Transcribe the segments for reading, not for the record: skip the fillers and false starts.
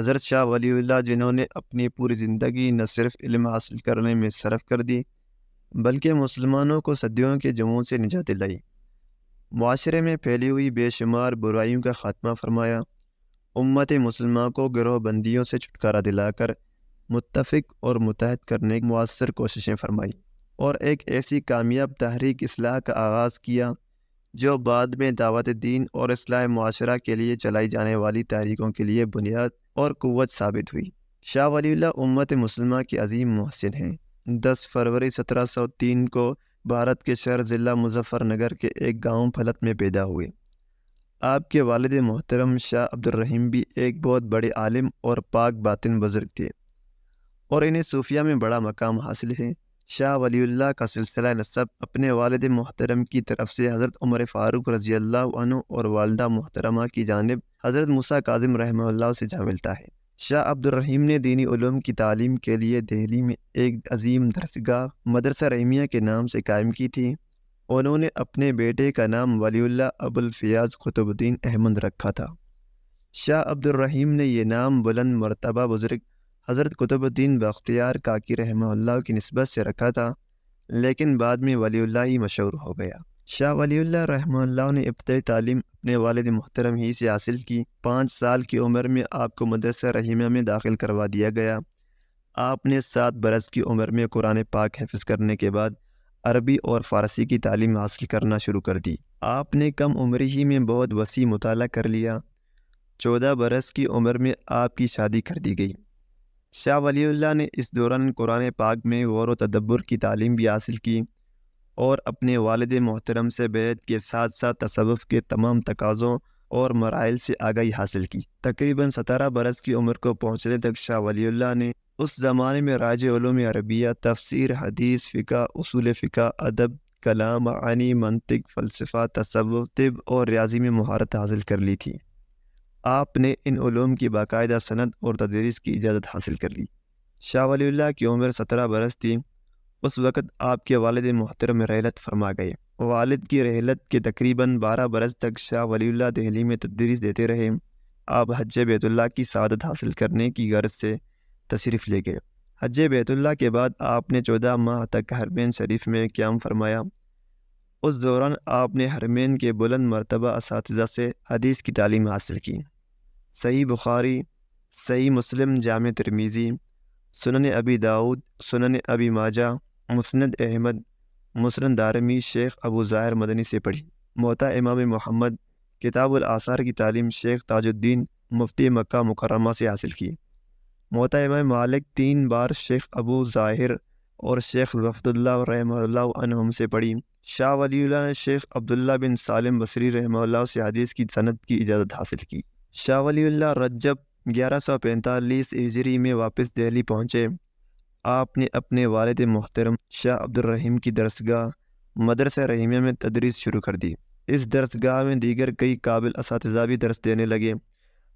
حضرت شاہ ولی اللہ جنہوں نے اپنی پوری زندگی نہ صرف علم حاصل کرنے میں صرف کر دی بلکہ مسلمانوں کو صدیوں کے جمود سے نجات دلائی، معاشرے میں پھیلی ہوئی بے شمار برائیوں کا خاتمہ فرمایا، امت مسلمہ کو گروہ بندیوں سے چھٹکارا دلا کر متفق اور متحد کرنے کی مؤثر کوششیں فرمائی، اور ایک ایسی کامیاب تحریک اصلاح کا آغاز کیا جو بعد میں دعوت دین اور اصلاح معاشرہ کے لیے چلائی جانے والی تحریکوں کے لیے بنیاد اور قوت ثابت ہوئی۔ شاہ ولی اللہ امت مسلمہ کے عظیم محسن ہیں۔ 10 فروری 1703 کو بھارت کے شہر ضلع مظفر نگر کے ایک گاؤں پھلت میں پیدا ہوئے۔ آپ کے والد محترم شاہ عبد الرحیم بھی ایک بہت بڑے عالم اور پاک باطن بزرگ تھے اور انہیں صوفیہ میں بڑا مقام حاصل ہے۔ شاہ ولی اللہ کا سلسلہ نسب اپنے والد محترم کی طرف سے حضرت عمر فاروق رضی اللہ عنہ اور والدہ محترمہ کی جانب حضرت موسیٰ کاظم رحمہ اللہ سے جا ملتا ہے۔ شاہ عبد الرحیم نے دینی علوم کی تعلیم کے لیے دہلی میں ایک عظیم درسگاہ مدرسہ رحیمیہ کے نام سے قائم کی تھی۔ انہوں نے اپنے بیٹے کا نام ولی اللہ ابو الفیاض قطب الدین احمد رکھا تھا۔ شاہ عبد الرحیم نے یہ نام بلند مرتبہ بزرگ حضرت قطب الدین بختیار کاکی رحمہ اللہ کی نسبت سے رکھا تھا، لیکن بعد میں ولی اللہ ہی مشہور ہو گیا۔ شاہ ولی اللہ رحمہ اللہ نے ابتدائی تعلیم اپنے والد محترم ہی سے حاصل کی۔ 5 سال کی عمر میں آپ کو مدرسہ رحیمیہ میں داخل کروا دیا گیا۔ آپ نے 7 برس کی عمر میں قرآن پاک حفظ کرنے کے بعد عربی اور فارسی کی تعلیم حاصل کرنا شروع کر دی۔ آپ نے کم عمری ہی میں بہت وسیع مطالعہ کر لیا۔ 14 برس کی عمر میں آپ کی شادی کر دی گئی۔ شاہ ولی اللہ نے اس دوران قرآن پاک میں غور و تدبر کی تعلیم بھی حاصل کی اور اپنے والد محترم سے بیعت کے ساتھ ساتھ تصوف کے تمام تقاضوں اور مراحل سے آگاہی حاصل کی۔ تقریباً 17 برس کی عمر کو پہنچنے تک شاہ ولی اللہ نے اس زمانے میں رائج علوم عربیہ، تفسیر، حدیث، فقہ، اصول فقہ، ادب، کلام، معانی، منطق، فلسفہ، تصوف، طب اور ریاضی میں مہارت حاصل کر لی تھی۔ آپ نے ان علوم کی باقاعدہ سند اور تدریس کی اجازت حاصل کر لی۔ شاہ ولی اللہ کی عمر 17 برس تھی۔ اس وقت آپ کے والد محترم رحلت فرما گئے۔ والد کی رحلت کے تقریباً 12 برس تک شاہ ولی اللہ دہلی میں تدریس دیتے رہے۔ آپ حج بیت اللہ کی سعادت حاصل کرنے کی غرض سے تشریف لے گئے۔ حج بیت اللہ کے بعد آپ نے 14 ماہ تک حرمین شریف میں قیام فرمایا۔ اس دوران آپ نے حرمین کے بلند مرتبہ اساتذہ سے حدیث کی تعلیم حاصل کی۔ صحیح بخاری، صحیح مسلم، جامع ترمذی، سنن ابی داؤد، سنن ابی ماجہ، مسند احمد، مسند دارمی شیخ ابو ظاہر مدنی سے پڑھی۔ موطا امام محمد، کتاب الآثار کی تعلیم شیخ تاج الدین مفتی مکہ مکرمہ سے حاصل کی۔ موطا امام مالک 3 بار شیخ ابو ظاہر اور شیخ وفد اللہ رحمہ اللہ عنہم سے پڑھی۔ شاہ ولی اللہ نے شیخ عبداللہ بن سالم بصری رحمہ اللہ سے حدیث کی سند کی اجازت حاصل کی۔ شاہ ولی اللہ رجب 1145 ہجری میں واپس دہلی پہنچے۔ آپ نے اپنے والد محترم شاہ عبد الرحیم کی درسگاہ مدرسہ رحیمیہ میں تدریس شروع کر دی۔ اس درسگاہ میں دیگر کئی قابل اساتذہ بھی درس دینے لگے۔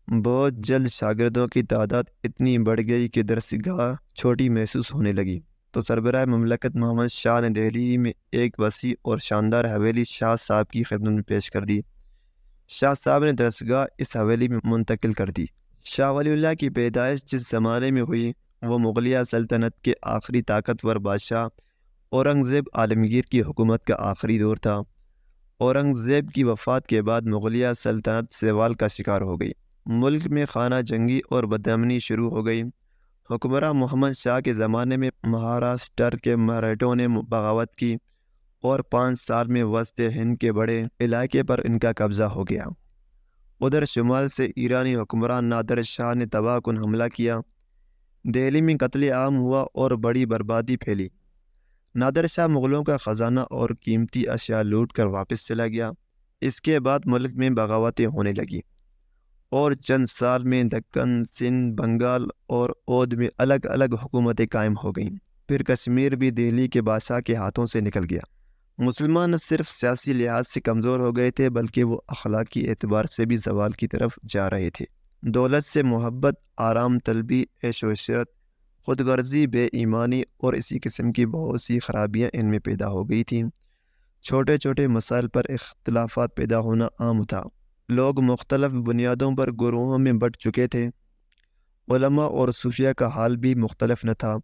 بہت جلد شاگردوں کی تعداد اتنی بڑھ گئی کہ درسگاہ چھوٹی محسوس ہونے لگی، تو سربراہ مملکت محمد شاہ نے دہلی میں ایک وسیع اور شاندار حویلی شاہ صاحب کی خدمت میں پیش کر دی۔ شاہ صاحب نے درسگاہ اس حویلی میں منتقل کر دی۔ شاہ ولی اللہ کی پیدائش جس زمانے میں ہوئی وہ مغلیہ سلطنت کے آخری طاقتور بادشاہ اورنگزیب عالمگیر کی حکومت کا آخری دور تھا۔ اورنگزیب کی وفات کے بعد مغلیہ سلطنت زوال کا شکار ہو گئی۔ ملک میں خانہ جنگی اور بدامنی شروع ہو گئی۔ حکمراں محمد شاہ کے زمانے میں مہاراشٹر کے مراٹھوں نے بغاوت کی اور 5 سال میں وسط ہند کے بڑے علاقے پر ان کا قبضہ ہو گیا۔ ادھر شمال سے ایرانی حکمران نادر شاہ نے تباہ کن حملہ کیا۔ دہلی میں قتل عام ہوا اور بڑی بربادی پھیلی۔ نادر شاہ مغلوں کا خزانہ اور قیمتی اشیاء لوٹ کر واپس چلا گیا۔ اس کے بعد ملک میں بغاوتیں ہونے لگیں اور چند سال میں دکن، سندھ، بنگال اور اودھ میں الگ الگ حکومتیں قائم ہو گئیں۔ پھر کشمیر بھی دہلی کے بادشاہ کے ہاتھوں سے نکل گیا۔ مسلمان نہ صرف سیاسی لحاظ سے کمزور ہو گئے تھے بلکہ وہ اخلاقی اعتبار سے بھی زوال کی طرف جا رہے تھے۔ دولت سے محبت، آرام طلبی، عیش و عشرت، خود غرضی، بے ایمانی اور اسی قسم کی بہت سی خرابیاں ان میں پیدا ہو گئی تھیں۔ چھوٹے چھوٹے مسائل پر اختلافات پیدا ہونا عام تھا۔ لوگ مختلف بنیادوں پر گروہوں میں بٹ چکے تھے علماء اور صوفیہ کا حال بھی مختلف نہ تھا،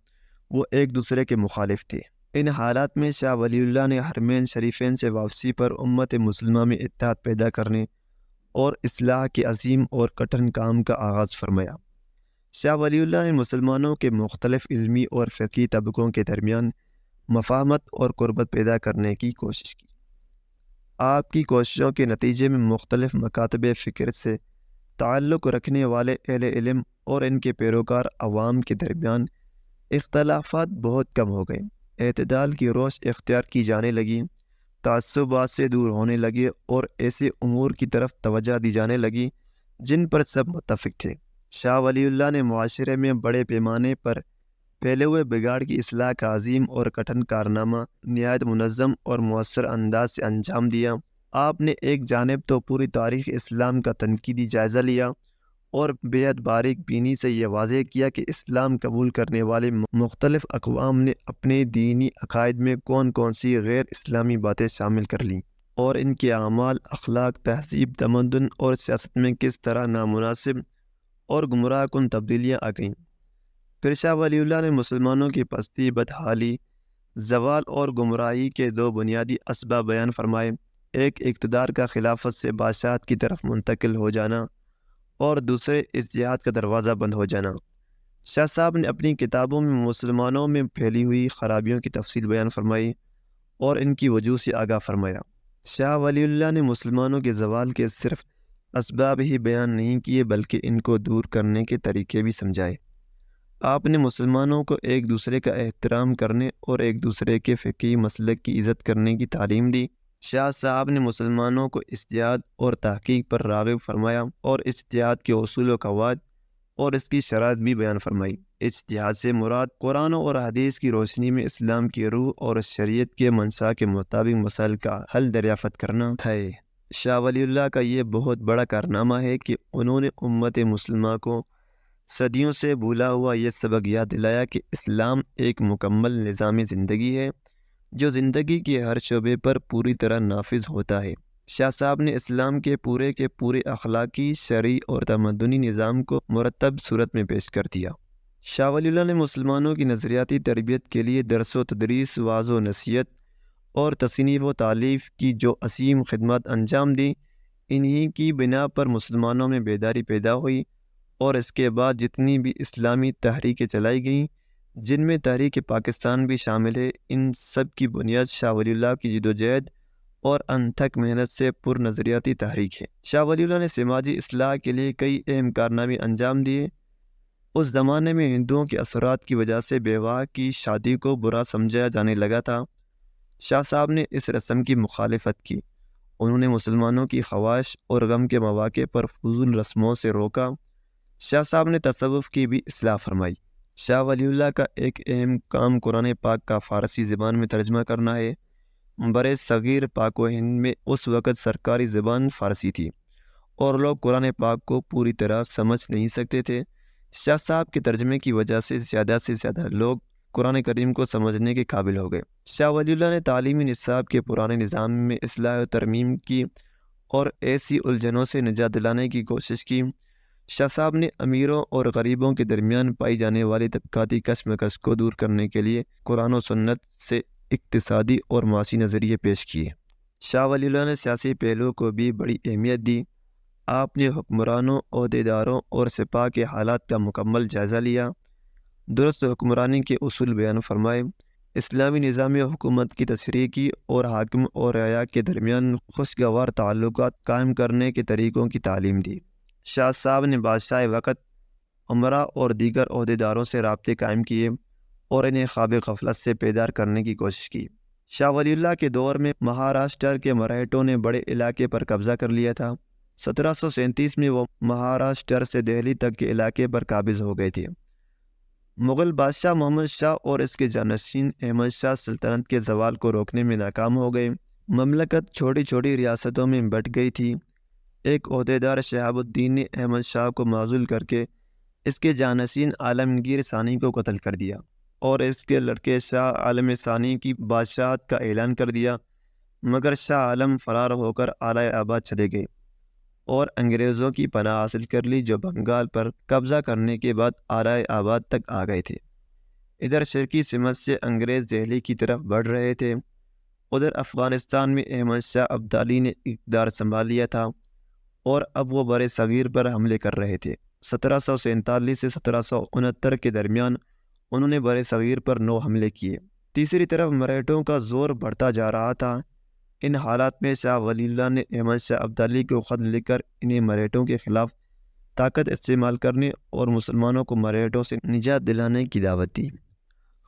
وہ ایک دوسرے کے مخالف تھے۔ ان حالات میں شاہ ولی اللہ نے حرمین شریفین سے واپسی پر امت مسلمہ میں اتحاد پیدا کرنے اور اصلاح کے عظیم اور کٹھن کام کا آغاز فرمایا۔ شاہ ولی اللہ نے مسلمانوں کے مختلف علمی اور فقہی طبقوں کے درمیان مفاہمت اور قربت پیدا کرنے کی کوشش کی۔ آپ کی کوششوں کے نتیجے میں مختلف مکاتب فکر سے تعلق رکھنے والے اہل علم اور ان کے پیروکار عوام کے درمیان اختلافات بہت کم ہو گئے، اعتدال کی روش اختیار کی جانے لگی، تعصبات سے دور ہونے لگے اور ایسے امور کی طرف توجہ دی جانے لگی جن پر سب متفق تھے۔ شاہ ولی اللہ نے معاشرے میں بڑے پیمانے پر پھیلے ہوئے بگاڑ کی اصلاح کا عظیم اور کٹھن کارنامہ نہایت منظم اور مؤثر انداز سے انجام دیا۔ آپ نے ایک جانب تو پوری تاریخ اسلام کا تنقیدی جائزہ لیا اور بےحد باریک بینی سے یہ واضح کیا کہ اسلام قبول کرنے والے مختلف اقوام نے اپنے دینی عقائد میں کون کون سی غیر اسلامی باتیں شامل کر لیں اور ان کے اعمال، اخلاق، تہذیب، تمدن اور سیاست میں کس طرح نامناسب اور گمراہ کن تبدیلیاں آ گئیں۔ پھر شاہ ولی اللہ نے مسلمانوں کی پستی، بدحالی، زوال اور گمراہی کے دو بنیادی اسباب بیان فرمائے، ایک اقتدار کا خلافت سے بادشاہت کی طرف منتقل ہو جانا اور دوسرے اجتہاد کا دروازہ بند ہو جانا۔ شاہ صاحب نے اپنی کتابوں میں مسلمانوں میں پھیلی ہوئی خرابیوں کی تفصیل بیان فرمائی اور ان کی وجوہ سے آگاہ فرمایا۔ شاہ ولی اللہ نے مسلمانوں کے زوال کے صرف اسباب ہی بیان نہیں کیے بلکہ ان کو دور کرنے کے طریقے بھی سمجھائے۔ آپ نے مسلمانوں کو ایک دوسرے کا احترام کرنے اور ایک دوسرے کے فقہی مسلک کی عزت کرنے کی تعلیم دی۔ شاہ صاحب نے مسلمانوں کو اجتہاد اور تحقیق پر راغب فرمایا اور اجتہاد کے اصول و قواعد اور اس کی شرائط بھی بیان فرمائی۔ اجتہاد سے مراد قرآن اور حدیث کی روشنی میں اسلام کی روح اور شریعت کے منشا کے مطابق مسائل کا حل دریافت کرنا ہے۔ شاہ ولی اللہ کا یہ بہت بڑا کارنامہ ہے کہ انہوں نے امت مسلمہ کو صدیوں سے بھولا ہوا یہ سبق یاد دلایا کہ اسلام ایک مکمل نظام زندگی ہے جو زندگی کے ہر شعبے پر پوری طرح نافذ ہوتا ہے۔ شاہ صاحب نے اسلام کے پورے اخلاقی، شرعی اور تمدنی نظام کو مرتب صورت میں پیش کر دیا۔ شاہ ولی اللہ نے مسلمانوں کی نظریاتی تربیت کے لیے درس و تدریس، وعظ و نصیحت اور تصنیف و تالیف کی جو عظیم خدمات انجام دی، انہی کی بنا پر مسلمانوں میں بیداری پیدا ہوئی اور اس کے بعد جتنی بھی اسلامی تحریکیں چلائی گئیں، جن میں تحریک پاکستان بھی شامل ہے، ان سب کی بنیاد شاہ ولی اللہ کی جدوجہد اور انتھک محنت سے پر نظریاتی تحریک ہے۔ شاہ ولی اللہ نے سماجی اصلاح کے لیے کئی اہم کارنامے انجام دیے۔ اس زمانے میں ہندوؤں کے اثرات کی وجہ سے بیوہ کی شادی کو برا سمجھا جانے لگا تھا۔ شاہ صاحب نے اس رسم کی مخالفت کی۔ انہوں نے مسلمانوں کی خواہش اور غم کے مواقع پر فضول رسموں سے روکا۔ شاہ صاحب نے تصوف کی بھی اصلاح فرمائی۔ شاہ ولی اللہ کا ایک اہم کام قرآن پاک کا فارسی زبان میں ترجمہ کرنا ہے۔ برِ صغیر پاک و ہند میں اس وقت سرکاری زبان فارسی تھی اور لوگ قرآن پاک کو پوری طرح سمجھ نہیں سکتے تھے۔ شاہ صاحب کے ترجمے کی وجہ سے زیادہ لوگ قرآن کریم کو سمجھنے کے قابل ہو گئے۔ شاہ ولی اللہ نے تعلیمی نصاب کے پرانے نظام میں اصلاح و ترمیم کی اور ایسی الجھنوں سے نجات دلانے کی کوشش کی۔ شاہ صاحب نے امیروں اور غریبوں کے درمیان پائی جانے والی طبقاتی کشمکش کو دور کرنے کے لیے قرآن و سنت سے اقتصادی اور معاشی نظریے پیش کیے۔ شاہ ولی اللہ نے سیاسی پہلو کو بھی بڑی اہمیت دی۔ آپ نے حکمرانوں، عہدیداروں اور سپاہ کے حالات کا مکمل جائزہ لیا، درست حکمرانی کے اصول بیان فرمائے، اسلامی نظام حکومت کی تشریح کی اور حاکم اور رعایا کے درمیان خوشگوار تعلقات قائم کرنے کے طریقوں کی تعلیم دی۔ شاہ صاحب نے بادشاہ وقت، امراء اور دیگر عہدیداروں سے رابطے قائم کیے اور انہیں خواب غفلت سے بیدار کرنے کی کوشش کی۔ شاہ ولی اللہ کے دور میں مہاراشٹر کے مراٹھوں نے بڑے علاقے پر قبضہ کر لیا تھا۔ 1737 میں وہ مہاراشٹر سے دہلی تک کے علاقے پر قابض ہو گئے تھے۔ مغل بادشاہ محمد شاہ اور اس کے جانشین احمد شاہ سلطنت کے زوال کو روکنے میں ناکام ہو گئے۔ مملکت چھوٹی چھوٹی ریاستوں میں بٹ گئی تھی۔ ایک عہدیدار شہاب الدین نے احمد شاہ کو معزول کر کے اس کے جانشین عالمگیر ثانی کو قتل کر دیا اور اس کے لڑکے شاہ عالم ثانی کی بادشاہت کا اعلان کر دیا، مگر شاہ عالم فرار ہو کر آلۂ آباد چلے گئے اور انگریزوں کی پناہ حاصل کر لی جو بنگال پر قبضہ کرنے کے بعد آلائے آباد تک آ گئے تھے۔ ادھر شرقی سمت سے انگریز دہلی کی طرف بڑھ رہے تھے، ادھر افغانستان میں احمد شاہ ابدالی نے اقتدار سنبھال لیا تھا اور اب وہ برِ صغیر پر حملے کر رہے تھے۔ 1747 سے 1769 کے درمیان انہوں نے برِ صغیر پر 9 حملے کیے۔ تیسری طرف مراٹھوں کا زور بڑھتا جا رہا تھا۔ ان حالات میں شاہ ولی اللہ نے احمد شاہ ابدالی کو خط لکھ کر انہیں مراٹھوں کے خلاف طاقت استعمال کرنے اور مسلمانوں کو مراٹھوں سے نجات دلانے کی دعوت دی۔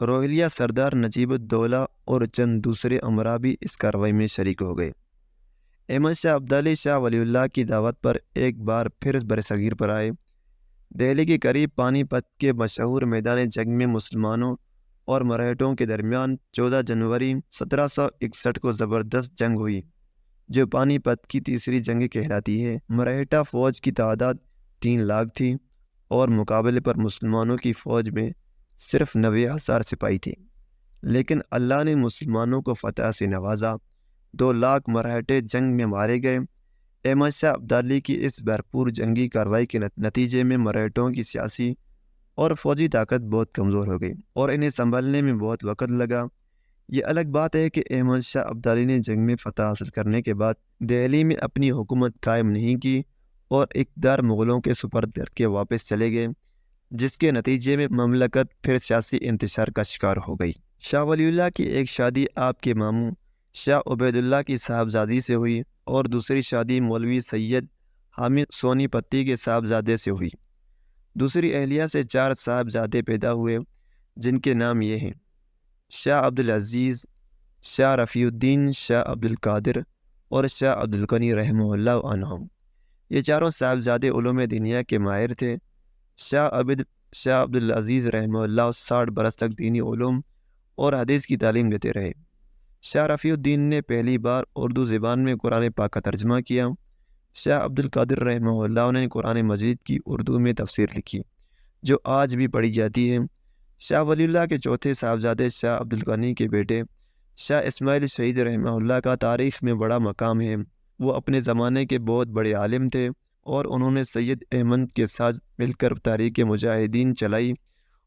روہیلہ سردار نجیب الدولہ اور چند دوسرے امراء بھی اس کارروائی میں شریک ہو گئے۔ احمد شاہ ابدالی شاہ ولی اللہ کی دعوت پر ایک بار پھر برصغیر پر آئے۔ دہلی کے قریب پانی پت کے مشہور میدان جنگ میں مسلمانوں اور مراٹھوں کے درمیان 14 جنوری 1761 کو زبردست جنگ ہوئی، جو پانی پت کی تیسری جنگ کہلاتی ہے۔ مراٹھا فوج کی تعداد 3 لاکھ تھی اور مقابلے پر مسلمانوں کی فوج میں صرف 90,000 سپاہی تھے، لیکن اللہ نے مسلمانوں کو فتح سے نوازا۔ 2 لاکھ مراٹھے جنگ میں مارے گئے۔ احمد شاہ ابدالی کی اس بھرپور جنگی کارروائی کے نتیجے میں مراٹھوں کی سیاسی اور فوجی طاقت بہت کمزور ہو گئی اور انہیں سنبھلنے میں بہت وقت لگا۔ یہ الگ بات ہے کہ احمد شاہ ابدالی نے جنگ میں فتح حاصل کرنے کے بعد دہلی میں اپنی حکومت قائم نہیں کی اور اقتدار مغلوں کے سپرد کر کے واپس چلے گئے، جس کے نتیجے میں مملکت پھر سیاسی انتشار کا شکار ہو گئی۔ شاہ ولی اللہ کی ایک شادی آپ کے ماموں شاہ عبید اللہ کی صاحبزادی سے ہوئی اور دوسری شادی مولوی سید حامد سونی پتی کے صاحبزادے سے ہوئی۔ دوسری اہلیہ سے 4 صاحبزادے پیدا ہوئے، جن کے نام یہ ہیں: شاہ عبدالعزیز، شاہ رفیع الدین، شاہ عبدالقادر اور شاہ عبدالغنی رحمہ اللہ عنہم۔ یہ چاروں صاحبزادے علوم دینیہ کے ماہر تھے۔ شاہ عبدالعزیز رحمہ اللہ 60 برس تک دینی علوم اور حدیث کی تعلیم دیتے رہے۔ شاہ رفیع الدین نے پہلی بار اردو زبان میں قرآن پاک کا ترجمہ کیا۔ شاہ عبدالقادر رحمہ اللہ نے قرآن مجید کی اردو میں تفسیر لکھی، جو آج بھی پڑھی جاتی ہے۔ شاہ ولی اللہ کے چوتھے صاحبزادے شاہ عبدالغنی کے بیٹے شاہ اسماعیل شہید رحمہ اللہ کا تاریخ میں بڑا مقام ہے۔ وہ اپنے زمانے کے بہت بڑے عالم تھے اور انہوں نے سید احمد کے ساتھ مل کر تحریک مجاہدین چلائی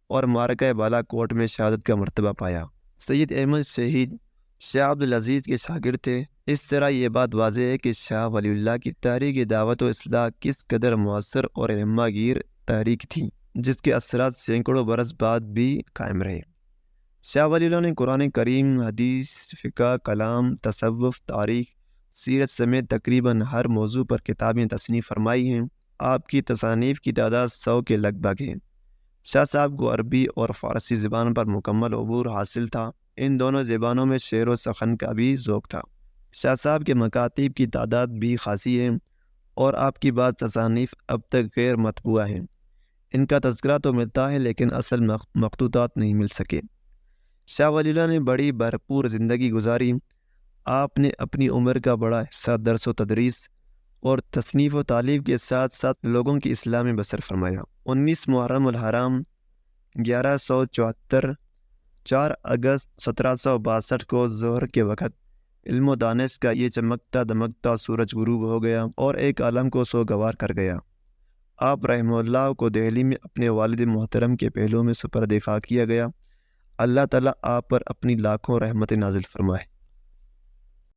اور معرکہ بالا کوٹ میں شہادت کا مرتبہ پایا۔ سید احمد شہید شاہ عبدالعزیز کے شاگرد تھے۔ اس طرح یہ بات واضح ہے کہ شاہ ولی اللہ کی تحریک دعوت و اصلاح کس قدر مؤثر اور ہمہ گیر تحریک تھی، جس کے اثرات سینکڑوں برس بعد بھی قائم رہے۔ شاہ ولی اللہ نے قرآن کریم، حدیث، فقہ، کلام، تصوف، تاریخ، سیرت سمیت تقریباً ہر موضوع پر کتابیں تصنیف فرمائی ہیں۔ آپ کی تصانیف کی تعداد 100 کے لگ بھگ ہے۔ شاہ صاحب کو عربی اور فارسی زبان پر مکمل عبور حاصل تھا۔ ان دونوں زبانوں میں شعر و سخن کا بھی ذوق تھا۔ شاہ صاحب کے مکاتیب کی تعداد بھی خاصی ہے اور آپ کی بعض تصانیف اب تک غیر مطبوعہ ہیں۔ ان کا تذکرہ تو ملتا ہے لیکن اصل مخطوطات نہیں مل سکے۔ شاہ ولی اللہ نے بڑی بھرپور زندگی گزاری۔ آپ نے اپنی عمر کا بڑا حصہ درس و تدریس اور تصنیف و تالیف کے ساتھ ساتھ لوگوں کی اصلاح میں بسر فرمایا۔ 19 محرم الحرام 1174، 4 اگست 1762 کو ظہر کے وقت علم و دانش کا یہ چمکتا دمکتا سورج غروب ہو گیا اور ایک عالم کو سوگوار کر گیا۔ آپ رحمہ اللہ کو دہلی میں اپنے والد محترم کے پہلو میں سپرد خاک کیا گیا۔ اللہ تعالیٰ آپ پر اپنی لاکھوں رحمت نازل فرمائے۔